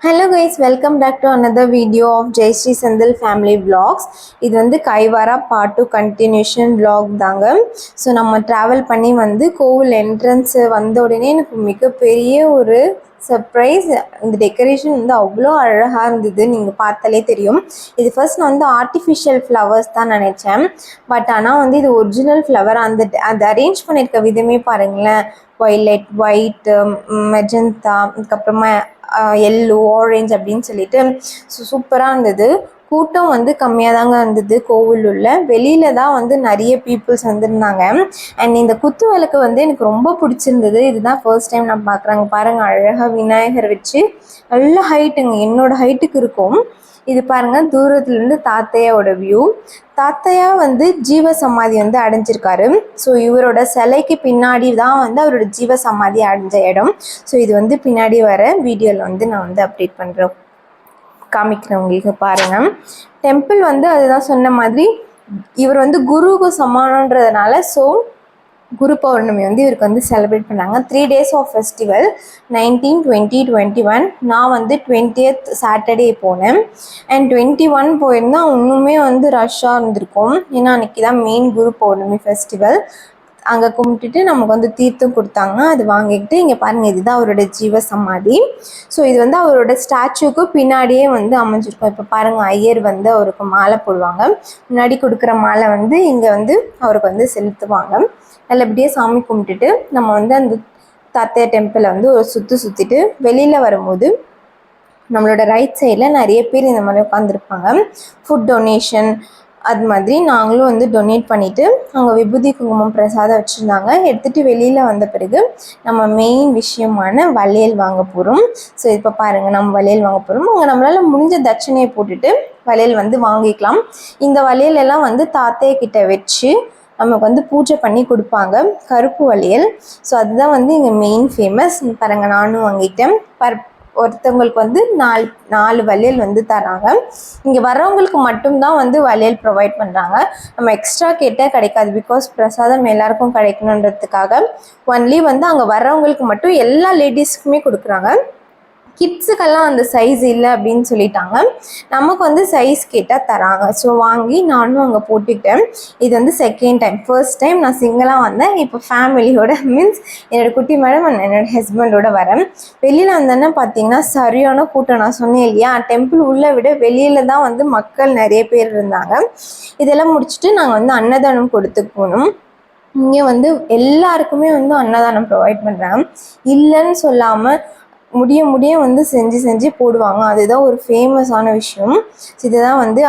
Hello guys, welcome back to another video of Jai Shri Sandal Family Vlogs. இது வந்து கைவாரா part 2 continuation vlog தாங்க. So நம்ம travel பண்ணி வந்து கோவில் என்ட்ரன்ஸ் வந்த உடனே எனக்கு மிகப்பெரிய ஒரு சர்ப்ரைஸ். இந்த டெக்கரேஷன் வந்து அவ்வளோ அழகாக இருந்தது, நீங்கள் பார்த்தாலே தெரியும். இது ஃபர்ஸ்ட் நான் வந்து ஆர்டிஃபிஷியல் ஃப்ளவர்ஸ் தான் நினச்சேன், பட் ஆனால் வந்து இது ஒரிஜினல் ஃப்ளவர். அந்த அரேஞ்ச் பண்ணியிருக்க விதமே பாருங்களேன், வைலட், ஒயிட், மெஜந்தா, அதுக்கப்புறமா எல்லோ, ஆரஞ்ச் அப்படின்னு சொல்லிட்டு சூப்பராக இருந்தது. கூட்டம் வந்து கம்மியாக தாங்க இருந்தது. கோவில் உள்ள வெளியில தான் வந்து நிறைய பீப்புள்ஸ் வந்திருந்தாங்க. அண்ட் இந்த குத்து விளக்கு வந்து எனக்கு ரொம்ப பிடிச்சிருந்தது. இதுதான் ஃபர்ஸ்ட் டைம் நான் பார்க்குறாங்க. பாருங்கள், அழகாக விநாயகர் வச்சு நல்ல ஹைட்டுங்க, என்னோட ஹைட்டுக்கு இருக்கும். இது பாருங்கள், தூரத்துலேருந்து தாத்தையாவோட வியூ. தாத்தையா வந்து ஜீவ சமாதி வந்து அடைஞ்சிருக்காரு. ஸோ இவரோட சிலைக்கு பின்னாடி தான் வந்து அவரோட ஜீவ சமாதி அடைஞ்ச இடம். ஸோ இது வந்து பின்னாடி வர வீடியோவில் வந்து நான் வந்து அப்டேட் பண்ணுறேன், காமிக்கிறேன் உங்களுக்கு. பாருங்கள், டெம்பிள் வந்து அதுதான் சொன்ன மாதிரி இவர் வந்து குருவுக்கு சமானன்றதுனால ஸோ குரு பௌர்ணமி வந்து இவருக்கு வந்து செலிப்ரேட் பண்ணாங்க. 3 days ஆஃப் ஃபெஸ்டிவல், 19, 20, 21. நான் வந்து 20th சாட்டர்டே போனேன். அண்ட் 21 போயிருந்தால் இன்னுமே வந்து ரஷ்ஷாக இருந்திருக்கும். ஏன்னா அன்றைக்கி தான் மெயின் குரு பௌர்ணமி ஃபெஸ்டிவல். அங்கே கும்பிட்டுட்டு நமக்கு வந்து தீர்த்தம் கொடுத்தாங்க, அது வாங்கிக்கிட்டு இங்கே பாருங்கள், இதுதான் அவரோட ஜீவ சமாதி. ஸோ இது வந்து அவரோட ஸ்டாச்சுக்கு பின்னாடியே வந்து அமைஞ்சிருக்கும். இப்போ பாருங்கள், ஐயர் வந்து அவருக்கு மாலை போடுவாங்க. முன்னாடி கொடுக்குற மாலை வந்து இங்கே வந்து அவருக்கு வந்து செலுத்துவாங்க. நல்லபடியாக சாமி கும்பிட்டுட்டு நம்ம வந்து அந்த தாத்தையா டெம்பிளை வந்து ஒரு சுற்றிட்டு வெளியில் வரும்போது நம்மளோட ரைட் சைடில் நிறைய பேர் இந்த மாதிரி உட்காந்துருப்பாங்க. ஃபுட் டொனேஷன் அது மாதிரி நாங்களும் வந்து டொனேட் பண்ணிவிட்டு அவங்க விபூதி குங்குமம் பிரசாதம் வச்சுருந்தாங்க. எடுத்துகிட்டு வெளியில் வந்த பிறகு நம்ம மெயின் விஷயமான வளையல் வாங்க போகிறோம். ஸோ இப்போ பாருங்கள், நம்ம வளையல் வாங்க போகிறோம். அங்கே நம்மளால் முடிஞ்ச தட்சணையை போட்டுட்டு வளையல் வந்து வாங்கிக்கலாம். இந்த வளையல் எல்லாம் வந்து தாத்தையக்கிட்ட வச்சு நமக்கு வந்து பூஜை பண்ணி கொடுப்பாங்க, கருப்பு வளையல். ஸோ அதுதான் வந்து இங்கே மெயின் ஃபேமஸ். பாருங்கள், நானும் வாங்கிட்டேன். ஒருத்தவங்களுக்கு வந்து நாலு வளையல் வந்து தராங்க. இங்கே வர்றவங்களுக்கு மட்டும்தான் வந்து வளையல் ப்ரொவைட் பண்ணுறாங்க. நம்ம எக்ஸ்ட்ரா கேட்டால் கிடைக்காது, பிகாஸ் பிரசாதம் எல்லாருக்கும் கிடைக்கணுன்றதுக்காக ஒன்லி வந்து அங்கே வர்றவங்களுக்கு மட்டும் எல்லா லேடிஸ்க்குமே கொடுக்குறாங்க. கிட்ஸுக்கெல்லாம் அந்த சைஸ் இல்லை அப்படின்னு சொல்லிட்டாங்க. நமக்கு வந்து சைஸ் கேட்டால் தராங்க. ஸோ வாங்கி நானும் அங்கே போட்டுக்கிட்டேன். இது வந்து செகண்ட் டைம். ஃபர்ஸ்ட் டைம் நான் சிங்கிளாக வந்தேன், இப்போ ஃபேமிலியோட மீன்ஸ் என்னோடய குட்டி மேடம் என்னோடய ஹஸ்பண்டோட வரேன். வெளியில் வந்தேன்னா பார்த்தீங்கன்னா சரியான கூட்டம். நான் சொன்னேன் இல்லையா, டெம்பிள் உள்ளே விட வெளியில் தான் வந்து மக்கள் நிறைய பேர் இருந்தாங்க. இதெல்லாம் முடிச்சுட்டு நாங்கள் வந்து அன்னதானம் கொடுத்துட்டு போனோம். இங்கே வந்து எல்லாருக்குமே வந்து அன்னதானம் ப்ரொவைட் பண்ணுறாங்க, இல்லைன்னு சொல்லாமல் முடிய வந்து செஞ்சு போடுவாங்க. அதுதான் ஒரு ஃபேமஸான விஷயம். இதுதான் வந்து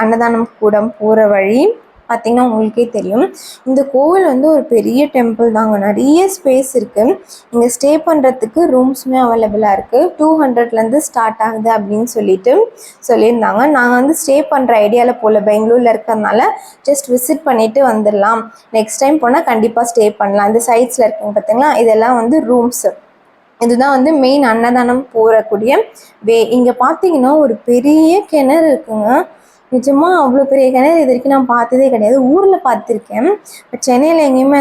அன்னதானம் கூடம் போகிற வழி. பார்த்திங்கன்னா உங்களுக்கே தெரியும். இந்த கோவில் வந்து ஒரு பெரிய டெம்பிள் தாங்க, நிறைய ஸ்பேஸ் இருக்குது. இங்கே ஸ்டே பண்ணுறதுக்கு ரூம்ஸுமே அவைலபிளாக இருக்குது. 200லேருந்து ஸ்டார்ட் ஆகுது அப்படின்னு சொல்லியிருந்தாங்க. நாங்கள் வந்து ஸ்டே பண்ணுற ஐடியாவில் போல், பெங்களூரில் இருக்கிறதுனால ஜஸ்ட் விசிட் பண்ணிவிட்டு வந்துடலாம். நெக்ஸ்ட் டைம் போனால் கண்டிப்பாக ஸ்டே பண்ணலாம். இந்த சைட்ஸில் இருக்குங்க பார்த்தீங்களா, இதெல்லாம் வந்து ரூம்ஸு. இதுதான் வந்து மெயின் அன்னதானம் போகக்கூடிய இங்கே பார்த்தீங்கன்னா ஒரு பெரிய கிணறு இருக்குங்க. நிஜமாக அவ்வளோ பெரிய கிணறு இது வரைக்கும் நான் பார்த்ததே கிடையாது. ஊரில் பார்த்துருக்கேன், பட் சென்னையில் எங்கேயுமே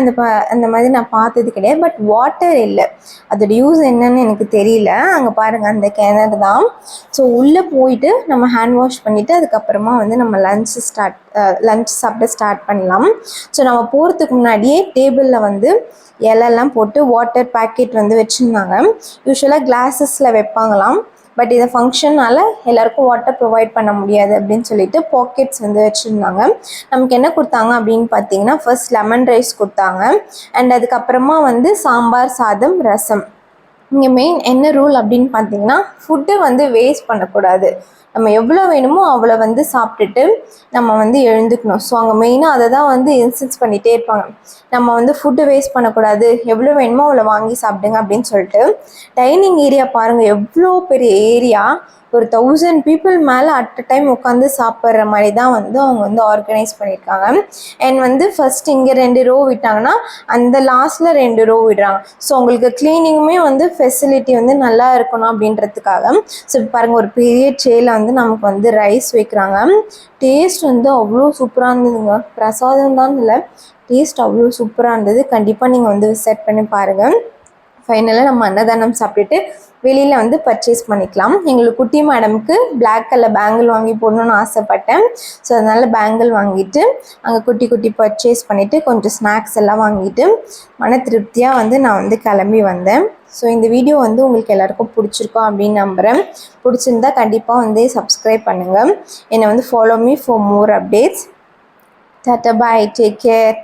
அந்த மாதிரி நான் பார்த்தது கிடையாது. பட் வாட்டர் இல்லை, அதோட யூஸ் என்னன்னு எனக்கு தெரியல. அங்கே பாருங்கள், அந்த கிணறு தான். ஸோ உள்ளே போயிட்டு நம்ம ஹேண்ட் வாஷ் பண்ணிவிட்டு அதுக்கப்புறமா வந்து நம்ம லன்ச் சாப்பிட ஸ்டார்ட் பண்ணலாம். ஸோ நம்ம போகிறதுக்கு முன்னாடியே டேபிளில் வந்து இலெல்லாம் போட்டு வாட்டர் பேக்கெட் வந்து வச்சுருந்தாங்க. யூஸ்வலாக கிளாஸஸில் வைப்பாங்களாம், பட் இதை ஃபங்க்ஷனால் எல்லாருக்கும் வாட்டர் ப்ரொவைட் பண்ண முடியாது அப்படின்னு சொல்லிட்டு பாக்கெட்ஸ் வந்து வச்சுருந்தாங்க. நமக்கு என்ன கொடுத்தாங்க அப்படின்னு பார்த்தீங்கன்னா, ஃபர்ஸ்ட் லெமன் ரைஸ் கொடுத்தாங்க. அண்ட் அதுக்கப்புறமா வந்து சாம்பார் சாதம், ரசம். இங்கே மெயின் என்ன ரூல் அப்படின்னு பார்த்தீங்கன்னா, ஃபுட்டு வந்து வேஸ்ட் பண்ணக்கூடாது. நம்ம எவ்வளோ வேணுமோ அவ்வளோ வந்து சாப்பிட்டுட்டு நம்ம வந்து எழுந்துக்கணும். ஸோ அங்கே மெயினாக அதை தான் வந்து இன்சிஸ்ட் பண்ணிகிட்டே இருப்பாங்க. நம்ம வந்து ஃபுட்டு வேஸ்ட் பண்ணக்கூடாது, எவ்வளோ வேணுமோ அவ்வளோ வாங்கி சாப்பிடுங்க அப்படின்னு சொல்லிட்டு. டைனிங் ஏரியா பாருங்கள், எவ்வளோ பெரிய ஏரியா. ஒரு 1000 பீப்புள் மேலே அட் அ டைம் உட்காந்து சாப்பிட்ற மாதிரி தான் வந்து அவங்க வந்து ஆர்கனைஸ் பண்ணியிருக்காங்க. அண்ட் வந்து ஃபஸ்ட் இங்கே 2 ரோ விட்டாங்கன்னா அந்த லாஸ்ட்டில் 2 ரோ விடுறாங்க. ஸோ உங்களுக்கு க்ளீனிங்குமே வந்து ஃபெசிலிட்டி வந்து நல்லா இருக்கணும் அப்படின்றதுக்காக. ஸோ பாருங்கள், ஒரு பெரிய ட்ரேயில் வந்து நமக்கு வந்து ரைஸ் வைக்கிறாங்க. டேஸ்ட் வந்து அவ்வளோ சூப்பராக இருந்ததுங்க. பிரசாதம் தான் இல்லை, டேஸ்ட் அவ்வளோ சூப்பராக இருந்தது. கண்டிப்பாக நீங்கள் வந்து விசிட் பண்ணி பாருங்கள். ஃபைனலாக நம்ம அன்னதானம் சாப்பிட்டுட்டு வெளியில் வந்து பர்ச்சேஸ் பண்ணிக்கலாம். எங்களுக்கு குட்டி மேடமுக்கு பிளாக் கலர் பேங்கிள் வாங்கி போடணுன்னு ஆசைப்பட்டேன். ஸோ அதனால் பேங்கிள் வாங்கிட்டு அங்கே குட்டி குட்டி பர்ச்சேஸ் பண்ணிவிட்டு கொஞ்சம் ஸ்நாக்ஸ் எல்லாம் வாங்கிட்டு மன திருப்தியாக வந்து நான் வந்து கிளம்பி வந்தேன். ஸோ இந்த வீடியோ வந்து உங்களுக்கு எல்லாருக்கும் பிடிச்சிருக்கோம் அப்படின்னு நம்புகிறேன். பிடிச்சிருந்தா கண்டிப்பாக வந்து சப்ஸ்கிரைப் பண்ணுங்கள். என்னை வந்து follow me for more updates. Tata bye, take care.